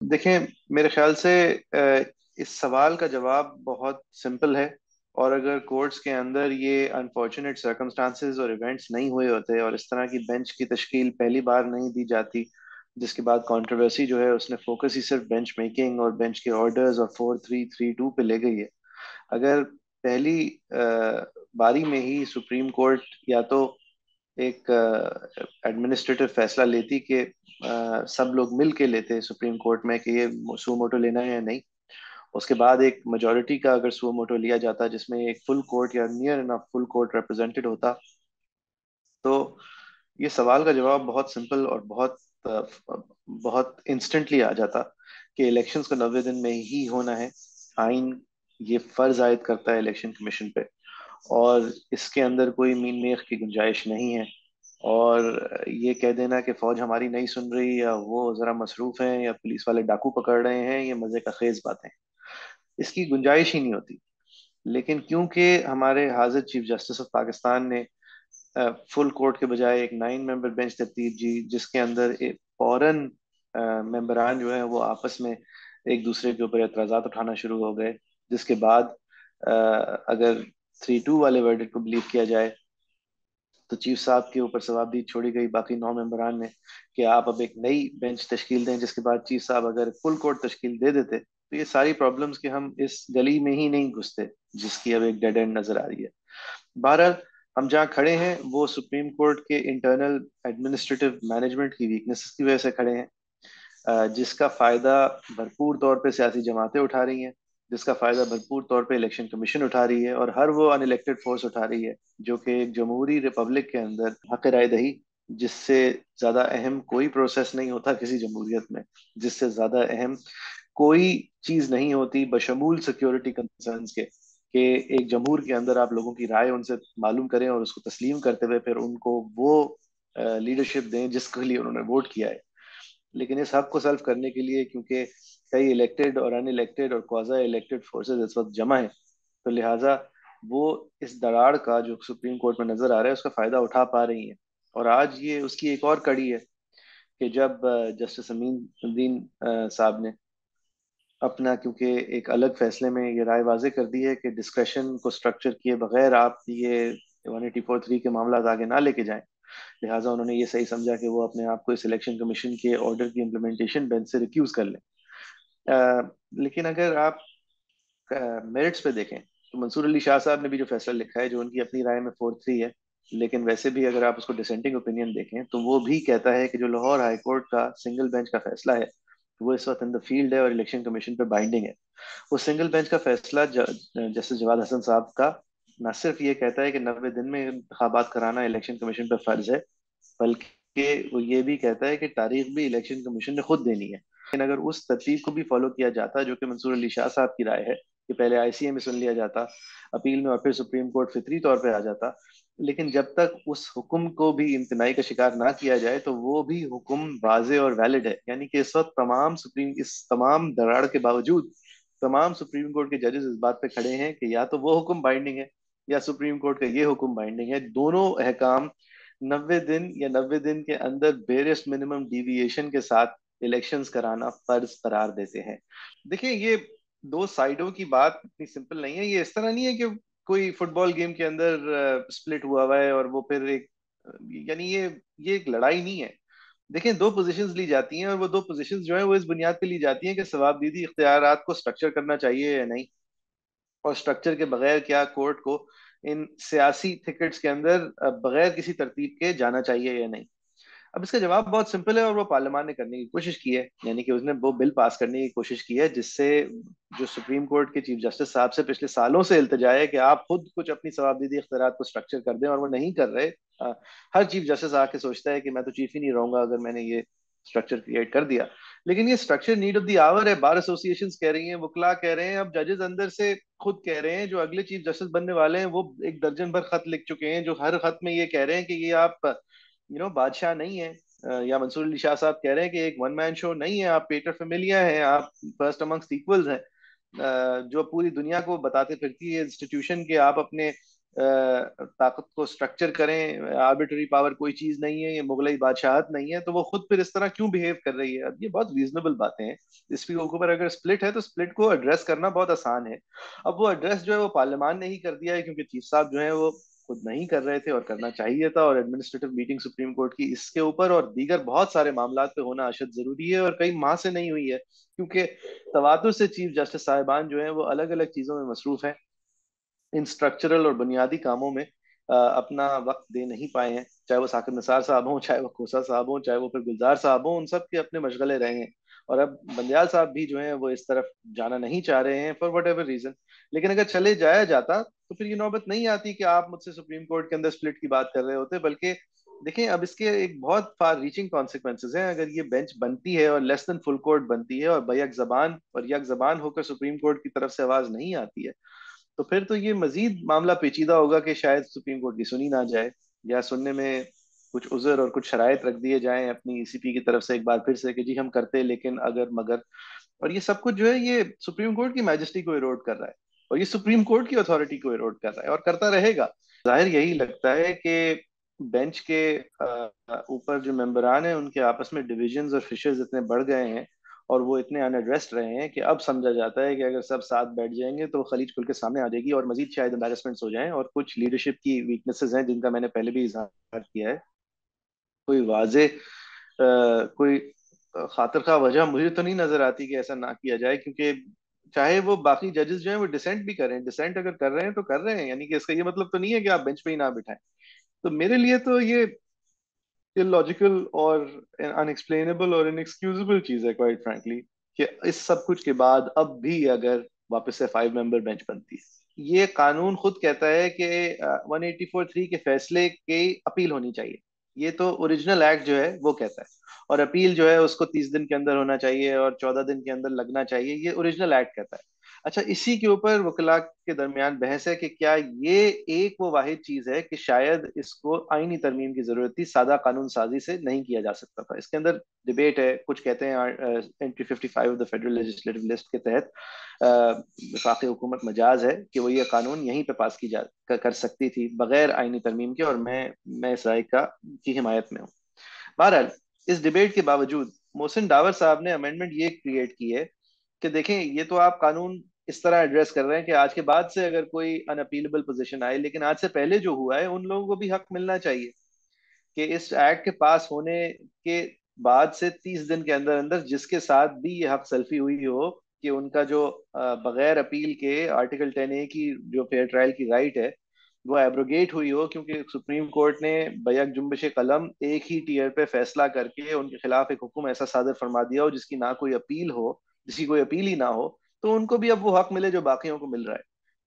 देखें, मेरे ख्याल से इस सवाल का जवाब बहुत सिंपल है। और अगर कोर्ट्स के अंदर ये अनफॉर्चुनेट सर्कमस्टांसेस और इवेंट्स नहीं हुए होते और इस तरह की बेंच की तश्कील पहली बार नहीं दी जाती, जिसके बाद कंट्रोवर्सी जो है उसने फोकस ही सिर्फ बेंच मेकिंग और बेंच के ऑर्डर्स और 4-3-3-2 पे ले गई है। अगर पहली बारी में ही सुप्रीम कोर्ट या तो एक एडमिनिस्ट्रेटिव फैसला लेती कि सब लोग मिल के लेते सुप्रीम कोर्ट में कि ये सुओ मोटो लेना है या नहीं, उसके बाद एक मेजोरिटी का अगर सुओ मोटो लिया जाता जिसमें एक फुल कोर्ट या near enough full court represented होता, तो ये सवाल का जवाब बहुत सिंपल और बहुत इंस्टेंटली आ जाता कि इलेक्शंस को 90 दिन में ही होना है। आइन ये फर्ज आयद करता है इलेक्शन कमीशन पे, और इसके अंदर कोई मीन मेख की गुंजाइश नहीं है। और ये कह देना कि फौज हमारी नहीं सुन रही या वो जरा मसरूफ हैं या पुलिस वाले डाकू पकड़ रहे हैं, ये मजे का खेज बातें, इसकी गुंजाइश ही नहीं होती। लेकिन क्योंकि हमारे हाजिर चीफ जस्टिस ऑफ पाकिस्तान ने फुल कोर्ट के बजाय एक 9 मेंबर बेंच तरतीब जी, जिसके अंदर फौरन मेंबरान जो है वो आपस में एक दूसरे के ऊपर एतराजात उठाना शुरू हो गए, जिसके बाद अगर 3-2 वाले वर्डिक्ट को बिलीव किया जाए तो चीफ साहब के ऊपर सवाबदीद छोड़ी गई बाकी 9 मेंबरान ने कि आप अब एक नई बेंच तश्कील दें, जिसके बाद चीफ साहब अगर फुल कोर्ट तश्कील दे देते तो ये सारी प्रॉब्लम्स के हम इस गली में ही नहीं घुसते जिसकी अब एक डेड एंड नजर आ रही है। बहरहाल, हम जहाँ खड़े हैं वो सुप्रीम कोर्ट के इंटरनल एडमिनिस्ट्रेटिव मैनेजमेंट की वीकनेसेस की वजह से खड़े हैं, जिसका फायदा भरपूर तौर पे सियासी जमातें उठा रही हैं, जिसका फायदा भरपूर तौर पे इलेक्शन कमीशन उठा रही है, और हर वो अनइलेक्टेड फोर्स उठा रही है जो कि एक जमहूरी रिपब्लिक के अंदर हक राय दही, जिससे ज्यादा अहम कोई प्रोसेस नहीं होता किसी जमहूरियत में, जिससे ज्यादा अहम कोई चीज नहीं होती बशमूल सिक्योरिटी कंसर्न्स के, कि एक जमहूर के अंदर आप लोगों की राय उनसे मालूम करें और उसको तस्लीम करते हुए फिर उनको वो लीडरशिप दें जिसके लिए उन्होंने वोट किया है। लेकिन इस हक को सल्व करने के लिए, क्योंकि कई इलेक्टेड और अनइलेक्टेड और क्वाजा इलेक्टेड फोर्सेस इस वक्त जमा है, तो लिहाजा वो इस दरार का जो सुप्रीम कोर्ट में नजर आ रहा है उसका फायदा उठा पा रही हैं। और आज ये उसकी एक और कड़ी है कि जब जस्टिस अमीन उद्दीन साहब ने अपना, क्योंकि एक अलग फैसले में ये राय वाजे कर दी है कि डिस्क्रेशन को स्ट्रक्चर किए बगैर आप ये 184(3) के मामला आगे ना लेके जाएं, लिहाजा उन्होंने ये सही समझा कि वो अपने आप को इस इलेक्शन कमीशन के ऑर्डर की इम्प्लीमेंटेशन बेंच से रिक्यूज कर लें। लेकिन अगर आप मेरिट्स पे देखें तो मंसूर अली शाह साहब ने भी जो फैसला लिखा है, जो उनकी अपनी राय में 4-3 है, लेकिन वैसे भी अगर आप उसको डिसेंटिंग ओपिनियन देखें तो वो भी कहता है कि जो लाहौर हाई कोर्ट का सिंगल बेंच का फैसला है वो इस वक्त इन द फील्ड है और इलेक्शन कमीशन पे बाइंडिंग है। वो सिंगल बेंच का फैसला जस्टिस जवाद हसन साहब का न सिर्फ ये कहता है कि 90 दिन में इंतखाबात कराना इलेक्शन कमीशन पर फर्ज है, बल्कि वो ये भी कहता है कि तारीख भी इलेक्शन कमीशन ने खुद देनी है। लेकिन अगर उस तरतीब को भी फॉलो किया जाता जो कि मंसूर अली शाह साहब की राय है कि पहले आईसीए में सुन लिया जाता, अपील में, और फिर सुप्रीम कोर्ट फितरी तौर पे आ जाता, लेकिन जब तक उस हुक्म को भी इम्तनाई का शिकार ना किया जाए तो वो भी हुक्म वाजे और वैलिड है। यानी कि इस वक्त इस तमाम दरार के बावजूद तमाम सुप्रीम कोर्ट के जजेस इस बात पे खड़े हैं कि या तो वो हुक्म बाइंडिंग है या सुप्रीम कोर्ट का ये हुक्म बाइंडिंग है। दोनों अहकाम 90 दिन या 90 दिन के अंदर बेरेस्ट मिनिमम डिविएशन के साथ इलेक्शंस कराना फर्ज करार देते हैं। देखिए, ये दो साइडों की बात इतनी सिंपल नहीं है। ये इस तरह नहीं है कि कोई फुटबॉल गेम के अंदर स्प्लिट हुआ है और वो फिर एक यानी ये एक लड़ाई नहीं है। देखें, दो पोजीशंस ली जाती हैं और वो दो पोजीशंस जो है वो इस बुनियाद पे ली जाती हैं कि सवाबदीदी इख्तियारात को स्ट्रक्चर करना चाहिए या नहीं, और स्ट्रक्चर के बगैर क्या कोर्ट को इन सियासी थिकेट्स के अंदर बगैर किसी तरतीब के जाना चाहिए या नहीं। अब इसका जवाब बहुत सिंपल है और वो पार्लियामान ने करने की कोशिश की है, यानी कि उसने वो बिल पास करने की कोशिश की है जिससे जो सुप्रीम कोर्ट के चीफ जस्टिस साहब से पिछले सालों से इल्तिजा है कि आप खुद कुछ अपनी सवाबदीदी इख्तियारात को स्ट्रक्चर कर दें, और वो नहीं कर रहे। हर चीफ जस्टिस आके सोचता है कि मैं तो चीफ ही नहीं रहूंगा अगर मैंने ये स्ट्रक्चर क्रिएट कर दिया। लेकिन ये structure need of the hour है। बार एसोसिएशन कह रही हैं, वकला कह रहे हैं, अब जजेस अंदर से खुद कह रहे हैं, जो अगले चीफ जस्टिस बनने वाले हैं वो एक दर्जन भर खत लिख चुके हैं जो हर खत में ये कह रहे हैं कि ये आप बादशाह नहीं है। या मंसूर अली शाह साहब कह रहे हैं कि एक वन मैन शो नहीं है, आप पेटर फेमिलिया हैं, आप फर्स्ट अमंग्स्ट इक्वल्स हैं, जो पूरी दुनिया को बताते फिरती है इंस्टीट्यूशन के आप अपने ताकत को स्ट्रक्चर करें, आर्बिट्ररी पावर कोई चीज नहीं है, ये मुगलई बादशाहत नहीं है, तो वो खुद फिर इस तरह क्यों बिहेव कर रही है? अब ये बहुत रीजनेबल बातें हैं। इसके ऊपर अगर स्प्लिट है तो स्प्लिट को एड्रेस करना बहुत आसान है। अब वो एड्रेस जो है वो पार्लियामान ने ही कर दिया है, क्योंकि चीफ साहब जो है वो खुद नहीं कर रहे थे और करना चाहिए था, और एडमिनिस्ट्रेटिव मीटिंग सुप्रीम कोर्ट की इसके ऊपर और दीगर बहुत सारे मामलात पे होना अशद जरूरी है, और कई माह से नहीं हुई है, क्योंकि तवातुर से चीफ जस्टिस साहिबान जो है वो अलग अलग चीजों में मसरूफ हैं, इन स्ट्रक्चरल और बुनियादी कामों में अपना वक्त दे नहीं पाए हैं। चाहे वो साकिब निसार साहब हों, चाहे वो खोसा साहब हों, चाहे वो फिर गुलजार साहब हों, उन सब के अपने मशगले रहे हैं। और अब बंदयाल साहब भी जो हैं वो इस तरफ जाना नहीं चाह रहे हैं फॉर वट एवर रीजन। लेकिन अगर चले जाया जाता तो फिर ये नौबत नहीं आती कि आप मुझसे सुप्रीम कोर्ट के अंदर स्प्लिट की बात कर रहे होते, बल्कि देखें अब इसके एक बहुत फार रीचिंग कॉन्सिक्वेंसेस हैं। अगर ये बेंच बनती है और लेस देन फुल कोर्ट बनती है और बैक जबान और यक जबान होकर सुप्रीम कोर्ट की तरफ से आवाज नहीं आती है, तो फिर तो ये मजीद मामला पेचीदा होगा कि शायद सुप्रीम कोर्ट की सुनी ना जाए, या सुनने में कुछ उज़र और कुछ शराइत रख दिए जाएं अपनी ईसीपी की तरफ से एक बार फिर से कि जी हम करते लेकिन अगर मगर। और ये सब कुछ जो है ये सुप्रीम कोर्ट की मैजेस्टी को इरोड कर रहा है, और ये सुप्रीम कोर्ट की अथॉरिटी को इरोड कर रहा है और करता रहेगा। जाहिर यही लगता है कि बेंच के ऊपर जो मेंबरान हैं उनके आपस में डिविजन्स और फिशर्स इतने बढ़ गए हैं और वो इतने अनएड्रेस्ड रहे हैं कि अब समझा जाता है कि अगर सब साथ बैठ जाएंगे तो खलीज खुल के सामने आ जाएगी और मजीद शायद एम्बेरसमेंट्स हो जाएं, और कुछ लीडरशिप की वीकनेसेस हैं जिनका मैंने पहले भी इजहार किया है। कोई वाजे कोई खातिर खा वजह मुझे तो नहीं नजर आती कि ऐसा ना किया जाए, क्योंकि चाहे वो बाकी जजेस जो हैं वो डिसेंट भी करें, डिसेंट अगर कर रहे हैं तो कर रहे हैं, यानी कि इसका ये मतलब तो नहीं है कि आप बेंच पे ही ना बिठाएं। तो मेरे लिए तो ये इलॉजिकल और अनएक्सप्लेनेबल और इनएक्सक्यूजेबल चीज है क्वाइट फ्रैंकली, कि इस सब कुछ के बाद अब भी अगर वापस से 5 मेंबर बेंच बनती है। ये कानून खुद कहता है कि 184(3) के फैसले की अपील होनी चाहिए। ये तो ओरिजिनल एक्ट जो है वो कहता है, और अपील जो है उसको 30 दिन के अंदर होना चाहिए और 14 दिन के अंदर लगना चाहिए, ये ओरिजिनल एक्ट कहता है। अच्छा, इसी के ऊपर वकला के दरमियान बहस है कि क्या ये एक वो वाहिद चीज है कि शायद इसको आईनी तरमीम की जरूरत थी, सादा कानून साजी से नहीं किया जा सकता था। इसके अंदर डिबेट है। कुछ कहते हैं entry 55 of the federal legislative list के तहत वफाकी हुकूमत मजाज है कि वो ये कानून यहीं पे पास की कर सकती थी बगैर आईनी तरमीम के, और मैं इस राय का की हिमायत में हूँ। बहरहाल, इस डिबेट के बावजूद मोहसिन डावर साहब ने अमेंडमेंट ये क्रिएट की है कि देखें, ये तो आप कानून इस तरह एड्रेस कर रहे हैं कि आज के बाद से अगर कोई अनअपीलेबल पोजीशन आए, लेकिन आज से पहले जो हुआ है उन लोगों को भी हक मिलना चाहिए कि इस एक्ट के पास होने के बाद से 30 दिन के अंदर अंदर जिसके साथ भी ये हक सल्फी हुई हो कि उनका जो बगैर अपील के आर्टिकल 10A की जो फेयर ट्रायल की राइट है वो एब्रोगेट हुई हो, क्योंकि सुप्रीम कोर्ट ने बैक जुम्बिश कलम एक ही टीयर पे फैसला करके उनके खिलाफ एक हुक्म ऐसा सादर फरमा दिया हो जिसकी ना कोई अपील हो, जिसकी कोई अपील ही ना हो, तो उनको भी अब वो हक मिले जो बाकियों को मिल रहा है।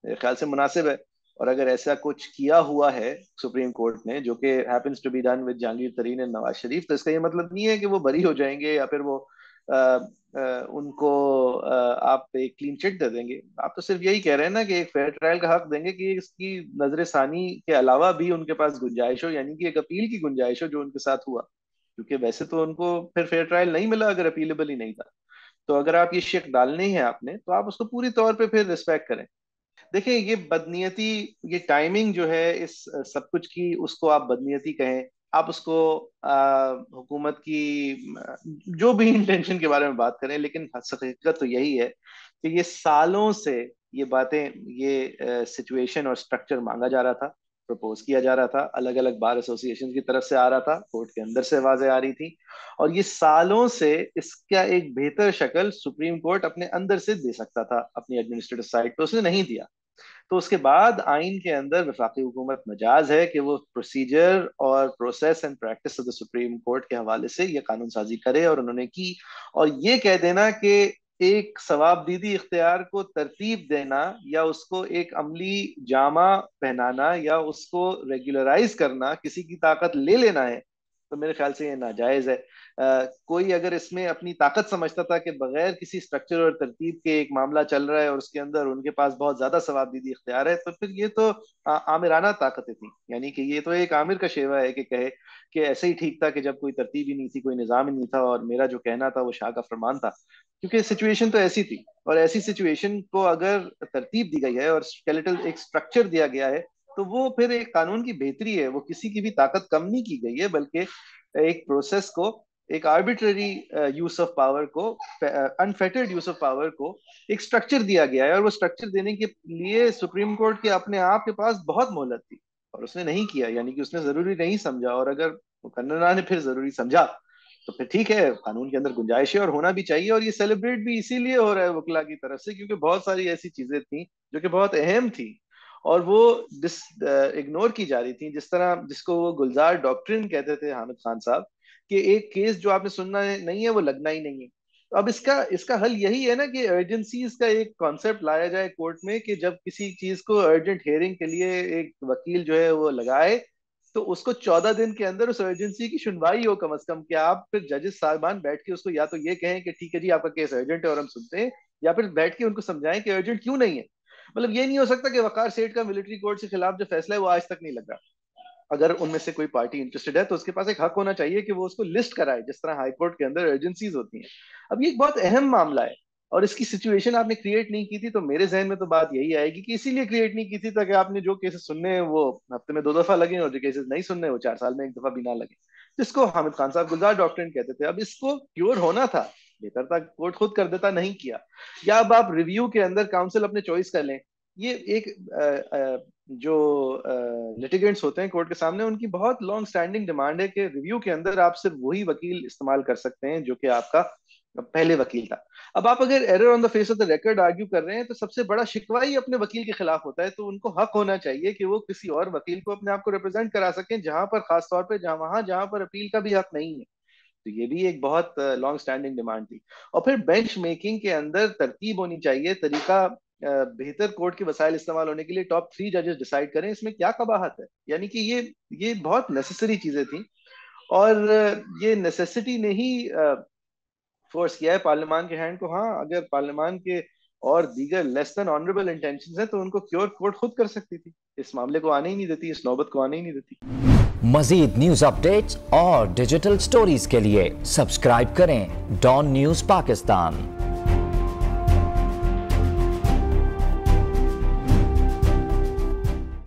मेरे ख्याल से मुनासिब है। और अगर ऐसा कुछ किया हुआ है सुप्रीम कोर्ट ने जो कि happens to be done with Jahangir Tareen and Nawaz Sharif, तो इसका ये मतलब नहीं है कि वो बरी हो जाएंगे या फिर वो उनको आप एक क्लीन चिट दे देंगे। आप तो सिर्फ यही कह रहे हैं ना कि एक फेयर ट्रायल का हक देंगे कि इसकी नजर सानी के अलावा भी उनके पास गुंजाइश हो, यानी कि एक अपील की गुंजाइश हो जो उनके साथ हुआ, क्योंकि वैसे तो उनको फिर फेयर ट्रायल नहीं मिला अगर अपीलेबल ही नहीं था। तो अगर आप ये शक डालनी है आपने तो आप उसको पूरी तौर पे फिर रिस्पेक्ट करें। देखिए, ये बदनीयती, ये टाइमिंग जो है इस सब कुछ की, उसको आप बदनीयती कहें, आप उसको हुकूमत की जो भी इंटेंशन के बारे में बात करें, लेकिन हकीकत तो यही है कि ये सालों से ये बातें, ये सिचुएशन और स्ट्रक्चर मांगा जा रहा था, प्रपोज किया जा रहा था, अलग अलग बार एसोसिएशन की तरफ से आ रहा था, कोर्ट के अंदर से आवाजें आ रही थी, और ये सालों से इसका एक बेहतर शक्ल सुप्रीम कोर्ट अपने अंदर से दे सकता था अपनी एडमिनिस्ट्रेटिव साइड पे, उसने नहीं दिया। तो उसके बाद आइन के अंदर वफाकी हुकूमत मजाज है कि वो प्रोसीजर और process and practice of the supreme court के हवाले से ये कानून साजी करे, और उन्होंने की। और ये कह देना कि एक सवाबदीदी इख्तियार को तरतीब देना या उसको एक अमली जामा पहनाना या उसको रेगुलराइज करना, किसी की ताकत ले लेना है, तो मेरे ख्याल से ये नाजायज है। कोई अगर इसमें अपनी ताकत समझता था कि बगैर किसी स्ट्रक्चर और तरतीब के एक मामला चल रहा है और उसके अंदर उनके पास बहुत ज्यादा सवाबदीदी इख्तियार है, तो फिर ये तो आमिराना ताकतें थी, यानी कि ये तो एक आमिर का शेवा है कि कहे कि ऐसे ही ठीक था कि जब कोई तरतीब ही नहीं थी, कोई निजाम ही नहीं था, और मेरा जो कहना था वो शाह का फरमान था, क्योंकि सिचुएशन तो ऐसी थी। और ऐसी सिचुएशन को अगर तरतीब दी गई है और स्केलेटल एक स्ट्रक्चर दिया गया है, तो वो फिर एक कानून की बेहतरी है, वो किसी की भी ताकत कम नहीं की गई है, बल्कि एक प्रोसेस को, एक आर्बिट्ररी यूज ऑफ पावर को, अनफेटर्ड यूज ऑफ पावर को एक स्ट्रक्चर दिया गया है। और वो स्ट्रक्चर देने के लिए सुप्रीम कोर्ट के अपने आप के पास बहुत मोहलत थी, और उसने नहीं किया, यानी कि उसने जरूरी नहीं समझा। और अगर कन्ना ने फिर जरूरी समझा तो फिर ठीक है, कानून के अंदर गुंजाइश है और होना भी चाहिए। और ये सेलिब्रेट भी इसीलिए हो रहा है वकला की तरफ से, क्योंकि बहुत सारी ऐसी चीजें थी जो कि बहुत अहम थी और वो डिस इग्नोर की जा रही थी। जिस तरह, जिसको वो गुलजार डॉक्ट्रिन कहते थे हामिद खान साहब, कि एक केस जो आपने सुनना नहीं है वो लगना ही नहीं है। तो अब इसका इसका हल यही है ना कि अर्जेंसीज का एक कॉन्सेप्ट लाया जाए कोर्ट में, कि जब किसी चीज को अर्जेंट हियरिंग के लिए एक वकील जो है वो लगाए, तो उसको 14 दिन के अंदर उस अर्जेंसी की सुनवाई हो कम से कम। कि आप फिर जजेस साहबान बैठ के उसको या तो ये कहें कि ठीक है जी आपका केस अर्जेंट है और हम सुनते हैं, या फिर बैठ के उनको समझाएं कि अर्जेंट क्यों नहीं है। मतलब ये नहीं हो सकता कि वकार सेठ का मिलिट्री कोर्ट के खिलाफ जो फैसला है वो आज तक नहीं लगा। अगर उनमें से कोई पार्टी इंटरेस्टेड है तो उसके पास एक हक होना चाहिए कि वो उसको लिस्ट कराए, जिस तरह हाईकोर्ट के अंदर एजेंसीज होती हैं। अब ये एक बहुत अहम मामला है, और इसकी सिचुएशन आपने क्रिएट नहीं की थी, तो मेरे जहन में तो बात यही आएगी कि इसीलिए क्रिएट नहीं की थी ताकि आपने जो केसेस सुनने हैं वो हफ्ते में 2 दफा लगे, और जो केसेस नहीं सुनने वो 4 साल में 1 दफा भी ना लगे, जिसको हामिद खान साहब गुलजार डॉक्ट्रिन कहते थे। अब इसको क्योर होना था, बेहतर था कोर्ट खुद कर देता, नहीं किया। या अब आप रिव्यू के अंदर काउंसिल अपने चॉइस कर लें। ये एक जो लिटिगेंट्स होते हैं कोर्ट के सामने, उनकी बहुत लॉन्ग स्टैंडिंग डिमांड है कि रिव्यू के अंदर आप सिर्फ वही वकील इस्तेमाल कर सकते हैं जो कि आपका पहले वकील था। अब आप अगर error on the face of the record argue कर रहे हैं तो सबसे बड़ा शिकवा ही अपने वकील के खिलाफ होता है। तो उनको हक होना चाहिए कि वो किसी और वकील को अपने आप को रिप्रेजेंट करा सकें, जहां पर खास तौर पर जहां पर अपील का भी हक नहीं है। तो ये भी एक बहुत लॉन्ग स्टैंडिंग डिमांड थी। और फिर बेंच मेकिंग के अंदर तरतीब होनी चाहिए, तरीका बेहतर कोर्ट के वसाइल इस्तेमाल होने के लिए टॉप 3 जजेस डिसाइड करें, इसमें क्या कबाहत है। यानी कि ये बहुत नेसेसरी चीजें थी, और ये नेसेसिटी ने ही फोर्स किया है पार्लियामान के हैंड को। हाँ, अगर पार्लियामान के और दीगर लेस देन ऑनरेबल इंटेंशंस हैं तो उनको क्योर कोर्ट खुद कर सकती थी, इस मामले को आने ही नहीं देती, इस नौबत को आने ही नहीं देती। मजीद न्यूज अपडेट्स और डिजिटल स्टोरीज के लिए सब्सक्राइब करें डॉन न्यूज पाकिस्तान।